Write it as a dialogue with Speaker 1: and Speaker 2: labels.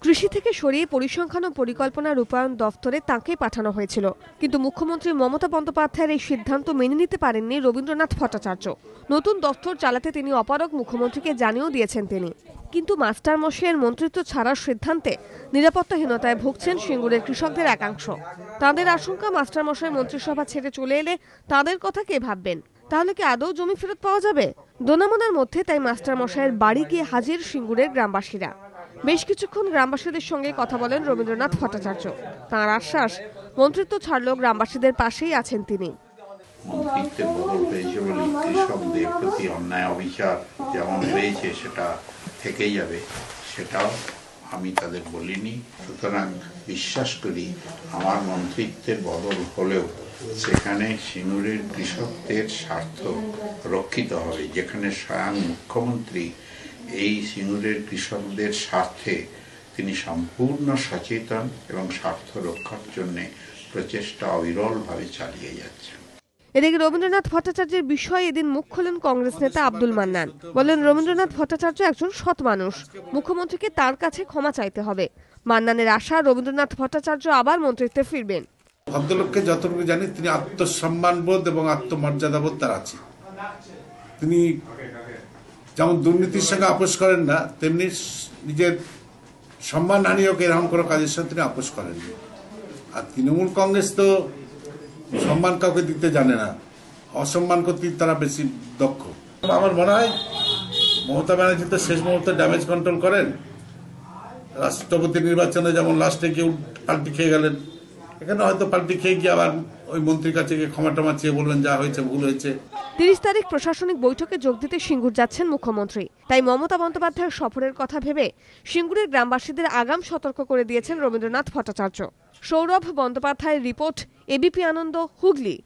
Speaker 1: কৃষি থেকে সরিয়ে পরিসংখ্যান ও পরিকল্পনা রূপায়ণ দফতরে তাঁকে পাঠানো হয়েছিল, কিন্তু মুখ্যমন্ত্রী মমতা বন্দ্যোপাধ্যায়ের এই সিদ্ধান্ত মেনে নিতে পারেননি রবীন্দ্রনাথ ভট্টাচার্য। নতুন দফতর চালাতে তিনি অপারগ মুখ্যমন্ত্রীকে জানিয়েও দিয়েছেন তিনি। কিন্তু মাস্টারমশাইয়ের মন্ত্রিত্ব ছাড়ার সিদ্ধান্তে নিরাপত্তাহীনতায় ভুগছেন সিঙ্গুরের কৃষকদের একাংশ। তাদের আশঙ্কা, মাস্টারমশাই মন্ত্রিসভা ছেড়ে চলে এলে তাদের কথা কে ভাববেন? তাহলে কি আদৌ জমি ফেরত পাওয়া যাবে? দোনামোনার মধ্যে তাই মাস্টারমশাইয়ের বাড়ি গিয়ে হাজির সিঙ্গুরের গ্রামবাসীরা। বেশ কিছুক্ষণ গ্রামবাসীদের সঙ্গে কথা বলেন রবীন্দ্রনাথ ভট্টাচার্য। তাঁর আশ্বাস, মন্ত্রিত্ব ছাড়লেও গ্রামবাসীদের পাশেই আছেন তিনি।
Speaker 2: মন্ত্রিত্বের বদল হয়েছে বলে কৃষকদের প্রতি অন্যায় অবিচার যেমন হয়েছে সেটা থেকেই যাবে, সেটাও আমি তাদের বলিনি। সুতরাং বিশ্বাস করি আমার মন্ত্রিত্বের বদল হলেও সেখানে সিঙ্গুরের কৃষকদের স্বার্থ রক্ষিত হবে, যেখানে স্বয়ং মুখ্যমন্ত্রী এই সিঙ্গুরের কৃষকদের স্বার্থে তিনি সম্পূর্ণ সচেতন এবং স্বার্থ রক্ষার জন্য প্রচেষ্টা অবিরলভাবে চালিয়ে যাচ্ছেন।
Speaker 1: এদিকে রবীন্দ্রনাথ ভট্টাচার্যের বিষয়ে এদিন মুখ খোলেন কংগ্রেস নেতা আব্দুল মান্নান। বলেন, রবীন্দ্রনাথ ভট্টাচার্য একজন সৎ মানুষ, মুখ্যমন্ত্রীকে তার কাছে ক্ষমা চাইতে হবে। মান্নানের আশা, রবীন্দ্রনাথ ভট্টাচার্য আবার মন্ত্রিত্বে ফিরবেন।
Speaker 3: ভদ্রলোককে যতটুকু জানি তিনি আত্মসম্মানবোধ এবং আত্মমর্যাদাবোধ তার আছে। তিনি যেমন দুর্নীতির সঙ্গে আপোষ করেন না, তেমনি নিজের সম্মান হানি হোক এরকম কোনো কাজের সঙ্গে তিনি আপোষ করেননি। আর তৃণমূল কংগ্রেস তো সম্মান কাউকে দিতে জানে না, অসম্মান করতে তারা বেশি দক্ষ। আমার মনে হয় মমতা ব্যানার্জি তো শেষ মুহূর্তে ড্যামেজ কন্ট্রোল করেন। রাষ্ট্রপতি নির্বাচনে যেমন লাস্টে কেউ পাল্টি খেয়ে গেলেন, এখানে হয়তো পাল্টি খেয়ে গিয়ে আবার ওই মন্ত্রীর কাছে গিয়ে ক্ষমা টমা চেয়ে বলবেন যা হয়েছে ভুল হয়েছে।
Speaker 1: 30 তারিখ প্রশাসনিক বৈঠকে যোগ দিতে সিঙ্গুর যাচ্ছেন মুখ্যমন্ত্রী। তাই মমতা বন্দ্যোপাধ্যায়ের সফরের কথা ভেবে সিঙ্গুরের গ্রামবাসীদের আগাম সতর্ক করে দিয়েছেন রবীন্দ্রনাথ ভট্টাচার্য। সৌরভ বন্দ্যোপাধ্যায়ের রিপোর্ট, এবিপি আনন্দ, হুগলি।